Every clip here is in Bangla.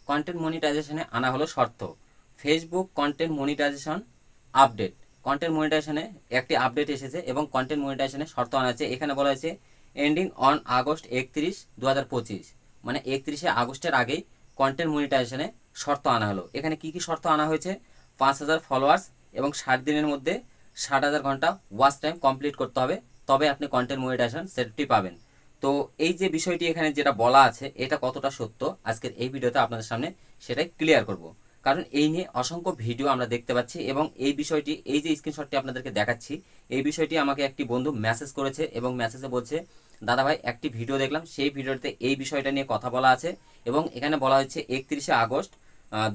কন্টেন্ট মনিটাইজেশনে আনা হলো শর্ত। Facebook content monetization update. Content মনিটাইজেশনে একটি আপডেট এসেছে এবং কন্টেন্ট মনিটাইজেশনে শর্ত আনা হয়েছে। এখানে বলা হয়েছে এন্ডিং অন আগস্ট 31, 2025, মানে 31শে আগস্টের আগেই কন্টেন্ট মনিটাইজেশনে শর্ত আনা হলো। এখানে কি কি শর্ত আনা হয়েছে? 5,000 ফলোয়ার্স এবং 60 দিনের মধ্যে 60,000 ঘন্টা ওয়াচ টাইম কমপ্লিট করতে হবে, তবে আপনি কন্টেন্ট মনিটাইজেশন সেটটি পাবেন। তো এই যে বিষয়টি এখানে যেটা বলা আছে এটা কতটা সত্য আজকের এই ভিডিওতে আপনাদের সামনে সেটাই ক্লিয়ার করব। কারণ এই নিয়ে অসংখ্য ভিডিও আমরা দেখতে পাচ্ছি এবং এই বিষয়টি, এই যে স্ক্রিনশটটি আপনাদেরকে দেখাচ্ছি, এই বিষয়টি আমাকে একটি বন্ধু মেসেজ করেছে এবং মেসেজে বলছে, দাদা ভাই একটি ভিডিও দেখলাম, সেই ভিডিওতে এই বিষয়টা নিয়ে কথা বলা আছে এবং এখানে বলা হয়েছে 31শে আগস্ট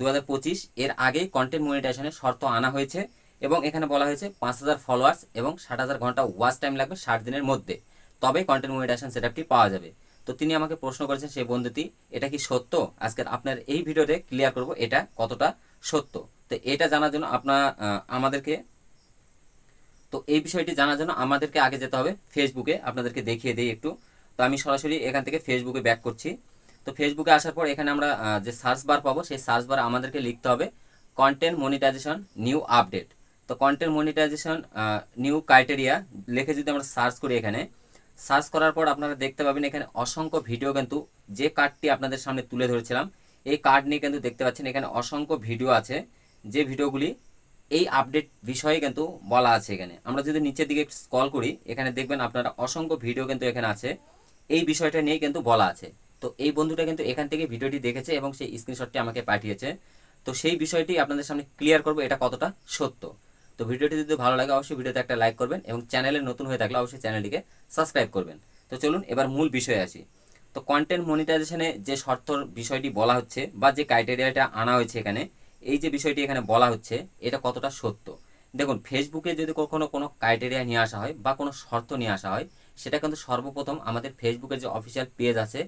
2025 এর আগেই কন্টেন্ট মনিটাইজেশনের শর্ত আনা হয়েছে এবং এখানে বলা হয়েছে 5,000 ফলোয়ার্স এবং 60,000 ঘন্টা ওয়াচ টাইম লাগবে 60 দিনের মধ্যে, তবেই কন্টেন্ট মনিটাইজেশন সেটআপটি পাওয়া যাবে। তো তিনি আমাকে প্রশ্ন করেছেন সেই বন্ধুটি, এটা কি সত্য? আজকের আপনার এই ভিডিওতে ক্লিয়ার করব এটা কতটা সত্য। তো এটা জানার জন্য আমাদেরকে, তো এই বিষয়টি জানার জন্য আমাদেরকে আগে যেতে হবে ফেসবুকে। আপনাদেরকে দেখিয়ে দিই একটু। তো আমি সরাসরি এখান থেকে ফেসবুকে ব্যাক করছি। তো ফেসবুকে আসার পর এখানে আমরা যে সার্চ বার পাবো, সেই সার্চ বার আমাদেরকে লিখতে হবে কন্টেন্ট মনিটাইজেশন নিউ আপডেট। তো কন্টেন্ট মনিটাইজেশন নিউ ক্রাইটেরিয়া লিখে যদি আমরা সার্চ করি, এখানে সার্চ করার পর আপনারা দেখতে পাবেন এখানে অসংখ্য ভিডিও, কিন্তু যে কার্ডটি আপনাদের সামনে তুলে ধরেছিলাম এই কার্ড নিয়ে কিন্তু দেখতে পাচ্ছেন এখানে অসংখ্য ভিডিও আছে, যে ভিডিওগুলি এই আপডেট বিষয়ে কিন্তু বলা আছে। এখানে আমরা যদি নিচের দিকে স্ক্রল করি, এখানে দেখবেন আপনারা অসংখ্য ভিডিও কিন্তু এখানে আছে, এই বিষয়টা নিয়ে কিন্তু বলা আছে। তো এই বন্ধুটা কিন্তু এখান থেকে ভিডিওটি দেখেছে এবং সেই স্ক্রিনশটটি আমাকে পাঠিয়েছে। তো সেই বিষয়টি আপনাদের সামনে ক্লিয়ার করবো এটা কতটা সত্য। তো ভিডিওটি যদি ভালো লাগে অবশ্যই ভিডিওতে একটা লাইক করবেন এবং চ্যানেলে নতুন হয়ে থাকলে অবশ্যই চ্যানেলটিকে সাবস্ক্রাইব করবেন। তো চলুন এবার মূল বিষয়ে আসি। তো কন্টেন্ট মনিটাইজেশনে যে শর্তর বিষয়টি বলা হচ্ছে বা যে ক্রাইটেরিয়াটা আনা হয়েছে এখানে, এই যে বিষয়টি এখানে বলা হচ্ছে এটা কতটা সত্য। দেখুন, ফেসবুকে যদি কখনো কোনো ক্রাইটেরিয়া নিয়ে আসা হয় বা কোনো শর্ত নিয়ে আসা হয়, সেটা কিন্তু সর্বপ্রথম আমাদের ফেসবুকের যে অফিসিয়াল পেজ আছে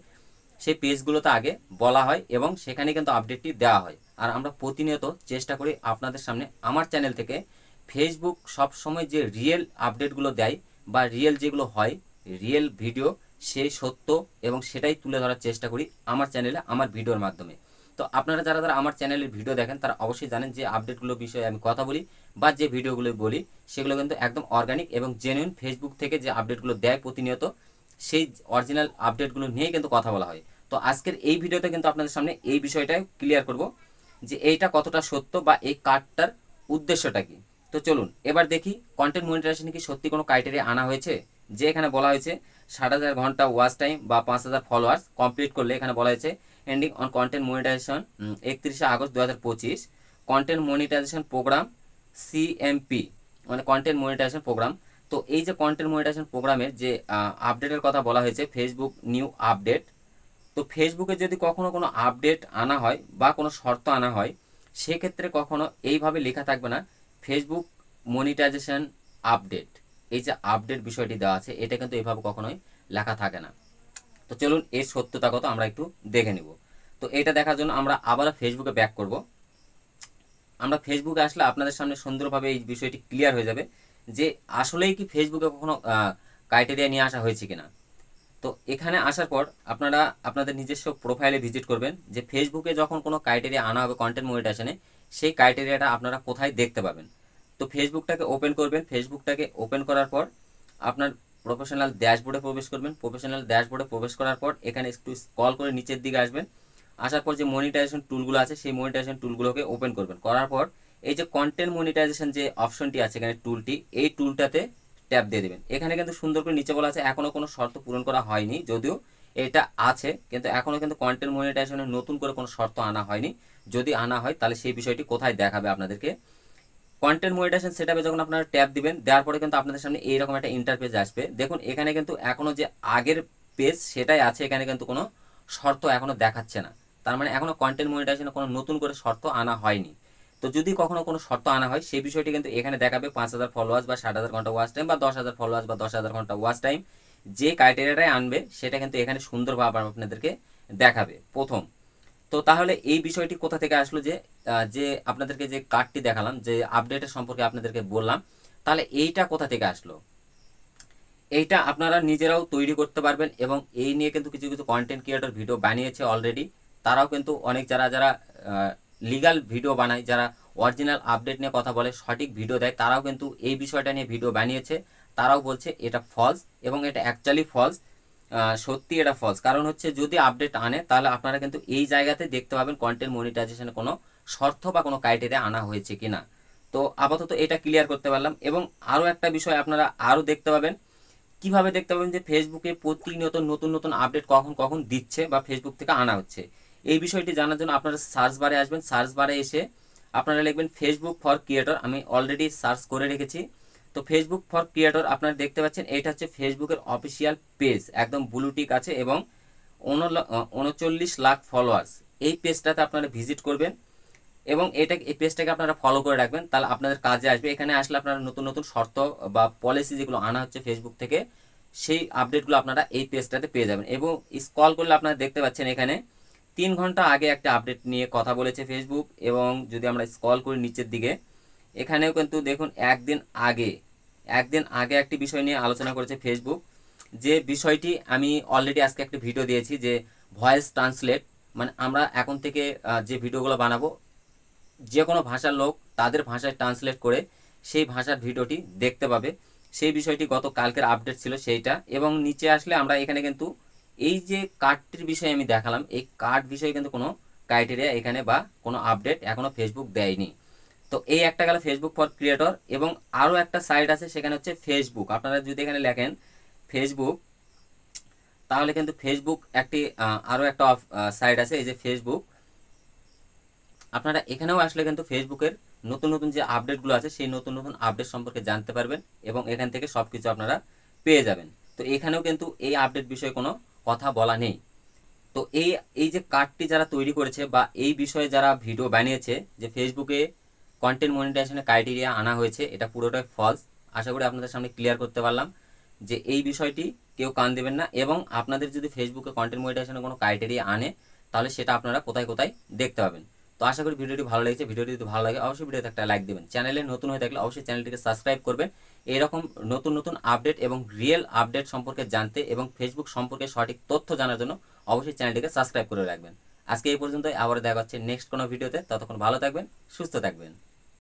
সেই পেজগুলোতে আগে বলা হয় এবং সেখানে কিন্তু আপডেটটি দেওয়া হয়। আর আমরা প্রতিনিয়ত চেষ্টা করি আপনাদের সামনে আমার চ্যানেল থেকে ফেসবুক সবসময় যে রিয়েল আপডেটগুলো দেয় বা রিয়েল যেগুলো হয়, রিয়েল ভিডিও, সেই সত্য এবং সেটাই তুলে ধরার চেষ্টা করি আমার চ্যানেলে আমার ভিডিওর মাধ্যমে। তো আপনারা যারা যারা আমার চ্যানেলের ভিডিও দেখেন তারা অবশ্যই জানেন যে আপডেটগুলো বিষয়ে আমি কথা বলি বা যে ভিডিওগুলো বলি সেগুলো কিন্তু একদম অর্গানিক এবং জেনুইন। ফেসবুক থেকে যে আপডেটগুলো দেয় প্রতিনিয়ত, সেই অরিজিনাল আপডেটগুলো নিয়ে কিন্তু কথা বলা হয়। তো আজকের এই ভিডিওতে কিন্তু আপনাদের সামনে এই বিষয়টাই ক্লিয়ার করব যে এইটা কতটা সত্য বা এই কার্ডটার উদ্দেশ্যটা কি। তো চলুন এবার দেখি কন্টেন্ট মনিটাইজেশনে কি সত্যি কোনো ক্রাইটেরিয়া আনা হয়েছে। যে এখানে বলা হয়েছে 60,000 ঘন্টা ওয়াচ টাইম বা 5,000 ফলোয়ার্স কমপ্লিট করলে, এখানে বলা হয়েছে এন্ডিং অন কন্টেন্ট মনিটাইজেশন 31শে August 2025, content monetization program CMP, মানে কন্টেন্ট মনিটাইজেশন প্রোগ্রাম। তো এই যে কন্টেন্ট মনিটাইজেশন প্রোগ্রামের যে আপডেটের কথা বলা হয়েছে ফেসবুক নিউ আপডেট। তো ফেসবুকে যদি কখনো কোনো আপডেট আনা হয় বা কোনো শর্ত আনা হয়, সেক্ষেত্রে কখনো এইভাবে লেখা থাকবে না ফেসবুক মনিটাইজেশন আপডেট। এই যে আপডেট বিষয়টি দেওয়া আছে এটা কিন্তু এইভাবে কখনোই লেখা থাকে না। তো চলুন এর সত্যতা কত আমরা একটু দেখে নিব। তো এটা দেখার জন্য আমরা আবার ফেসবুকে ব্যাক করব। আমরা ফেসবুকে আসলে আপনাদের সামনে সুন্দরভাবে এই বিষয়টি ক্লিয়ার হয়ে যাবে যে আসলেই কি ফেসবুকে কখনো ক্রাইটেরিয়া নিয়ে আসা হয়েছে কিনা। তো এখানে আসার পর আপনারা আপনাদের নিজস্ব প্রোফাইলে ভিজিট করবেন যে ফেসবুকে যখন কোনো ক্রাইটেরিয়া আনা হবে কন্টেন্ট মনিটাইজেশনে, সেই ক্রাইটেরিয়াটা আপনারা কোথায় দেখতে পাবেন। তো ফেসবুকটাকে ওপেন করবেন। ফেসবুকটাকে ওপেন করার পর আপনার প্রফেশনাল ড্যাশবোর্ডে প্রবেশ করবেন। প্রফেশনাল ড্যাশবোর্ডে প্রবেশ করার পর এখানে একটু স্ক্রল করে নিচের দিকে আসবেন। আসার পর যে মনিটাইজেশন টুলগুলো আছে সেই মনিটাইজেশন টুলগুলোকে ওপেন করবেন। করার পর এই যে কন্টেন্ট মনিটাইজেশন যে অপশনটি আছে এখানে টুলটি, এই টুলটাতে ট্যাপ দিয়ে দেবেন। এখানে কিন্তু সুন্দর করে নিচে বলা আছে এখনও কোনো শর্ত পূরণ করা হয়নি, যদিও এটা আছে কিন্তু এখনও কিন্তু কন্টেন্ট মনিটাইজেশনের নতুন করে কোনো শর্ত আনা হয়নি। যদি আনা হয় তাহলে সেই বিষয়টি কোথায় দেখাবে আপনাদেরকে। কন্টেন্ট মনিটাইজেশন সেটআপে যখন আপনারা ট্যাপ দিবেন, দেওয়ার পরে কিন্তু আপনাদের সামনে এইরকম একটা ইন্টারফেস আসবে। দেখুন এখানে কিন্তু এখনও যে আগের পেজ সেটাই আছে, এখানে কিন্তু কোনো শর্ত এখনও দেখাচ্ছে না। তার মানে এখনও কন্টেন্ট মনিটাইজেশনে কোনো নতুন করে শর্ত আনা হয়নি। তো যদি কখনো কোনো শর্ত আনা হয় সেই বিষয়টি কিন্তু এখানে দেখাবে 5,000 ফলোয়ার্স বা 60,000 ঘন্টা ওয়াচ টাইম বা 10,000 ফলোয়ার্স বা 10,000 ঘন্টা ওয়াচ টাইম। যে ক্রাইটেরিয়াটাই আনবে সেটা কিন্তু এখানে সুন্দরভাবে আপনাদেরকে দেখাবে প্রথম। তো তাহলে এই বিষয়টি কোথা থেকে আসলো যে যে আপনাদেরকে যে কার্ডটি দেখালাম, যে আপডেটের সম্পর্কে আপনাদেরকে বললাম, তাহলে এইটা কোথা থেকে আসলো? এইটা আপনারা নিজেরাও তৈরি করতে পারবেন এবং এই নিয়ে কিন্তু কিছু কিছু কন্টেন্ট ক্রিয়েটর ভিডিও বানিয়েছে অলরেডি। তারাও কিন্তু অনেক যারা যারা লিগাল ভিডিও বানায়, যারা অরিজিনাল আপডেট নিয়ে কথা বলে, সঠিক ভিডিও দেয়, তারাও কিন্তু এই বিষয়টা নিয়ে ভিডিও বানিয়েছে। তারাও বলছে এটা ফলস এবং এটা অ্যাকচুয়ালি ফলস, সত্যি এটা ফলস। কারণ হচ্ছে যদি আপডেট আনে তাহলে আপনারা কিন্তু এই জায়গাতে দেখতে পাবেন কন্টেন্ট মনিটাইজেশনে কোনো শর্ত বা কোনো ক্রাইটেরিয়া আনা হয়েছে কিনা। তো আপাতত এটা ক্লিয়ার করতে পারলাম। এবং আরও একটা বিষয় আপনারা আরও দেখতে পাবেন, কিভাবে দেখতে পাবেন যে ফেসবুকে প্রতিনিয়ত নতুন নতুন আপডেট কখন কখন দিচ্ছে বা ফেসবুক থেকে আনা হচ্ছে। এই বিষয়টি জানার জন্য আপনারা সার্চ বারে আসবেন, সার্চ বারে এসে আপনারা লিখবেন ফেসবুক ফর ক্রিয়েটর। আমি অলরেডি সার্চ করে রেখেছি। তো ফেসবুক ফর ক্রিয়েটর আপনারা দেখতে পাচ্ছেন, এটা হচ্ছে ফেসবুকের অফিসিয়াল পেজ, একদম ব্লু টিক আছে এবং 39 লাখ ফলোয়ার্স। এই পেজটাতে আপনারা ভিজিট করবেন এবং এই পেজটাকে আপনারা ফলো করে রাখবেন, তাহলে আপনাদের কাজে আসবে। এখানে আসলে আপনারা নতুন নতুন শর্ত বা পলিসি যেগুলো আনা হচ্ছে ফেসবুক থেকে, সেই আপডেটগুলো আপনারা এই পেজটাতে পেয়ে যাবেন। এবং স্ক্রল করলে আপনারা দেখতে পাচ্ছেন এখানে 3 ঘন্টা আগে একটা আপডেট নিয়ে কথা বলেছে ফেসবুক। এবং যদি আমরা স্ক্রল করি নিচের দিকে, এখানেও কিন্তু দেখুন একদিন আগে একটি বিষয় নিয়ে আলোচনা করেছে ফেসবুক, যে বিষয়টি আমি অলরেডি আজকে একটা ভিডিও দিয়েছি, যে ভয়েস ট্রান্সলেট, মানে আমরা এখন থেকে যে ভিডিওগুলো বানাবো, যে কোনো ভাষার লোক তাদের ভাষায় ট্রান্সলেট করে সেই ভাষার ভিডিওটি দেখতে পাবে। সেই বিষয়টি গত কালকের আপডেট ছিল সেইটা। এবং নিচে আসলে আমরা এখানে কিন্তু এই যে কার্ডটির বিষয়ে আমি দেখালাম, এই কার্ড বিষয়ে কিন্তু কোনো ক্রাইটেরিয়া এখানে বা কোনো আপডেট এখনও ফেসবুক দেয়নি। তো এই একটা গেল ফেসবুক ফর ক্রিয়েটর। এবং আরও একটা সাইট আছে, সেখানে হচ্ছে ফেসবুক। আপনারা যদি এখানে লেখেন ফেসবুক, তাহলে কিন্তু ফেসবুক একটি আরও একটা সাইট আছে, এই যে ফেসবুক। আপনারা এখানেও আসলে কিন্তু ফেসবুকের নতুন নতুন যে আপডেটগুলো আছে সেই নতুন নতুন আপডেট সম্পর্কে জানতে পারবেন এবং এখান থেকে সব কিছু আপনারা পেয়ে যাবেন। তো এখানেও কিন্তু এই আপডেট বিষয়ে কোনো কথা বলা নেই। তো এই এই যে কার্ডটি যারা তৈরি করেছে বা এই বিষয়ে যারা ভিডিও বানিয়েছে যে ফেসবুকে কন্টেন্ট মনিটাইজেশনের ক্রাইটেরিয়া আনা হয়েছে, এটা পুরোটাই ফলস। আশা করি আপনাদের সামনে ক্লিয়ার করতে পারলাম যে এই বিষয়টি কেউ কান দেবেন না। এবং আপনাদের যদি ফেসবুকে কন্টেন্ট মনিটাইজেশনের কোনো ক্রাইটেরিয়া আনে, তাহলে সেটা আপনারা কোথায় কোথায় দেখতে পাবেন। তো আশা করি ভিডিওটি ভালো লেগেছে। ভিডিওটি যদি ভালো লাগে অবশ্যই ভিডিওতে একটা লাইক দেবেন। চ্যানেলে নতুন হয়ে থাকলে অবশ্যই চ্যানেলটিকে সাবস্ক্রাইব করবেন। এরকম নতুন নতুন আপডেট এবং রিয়েল আপডেট সম্পর্কে জানতে এবং ফেসবুক সম্পর্কে সঠিক তথ্য জানার জন্য অবশ্যই চ্যানেলটিকে সাবস্ক্রাইব করে রাখবেন। আজকে এই পর্যন্তই, আবার দেখা হচ্ছে নেক্সট কোনো ভিডিওতে। ততক্ষণ ভালো থাকবেন, সুস্থ থাকবেন।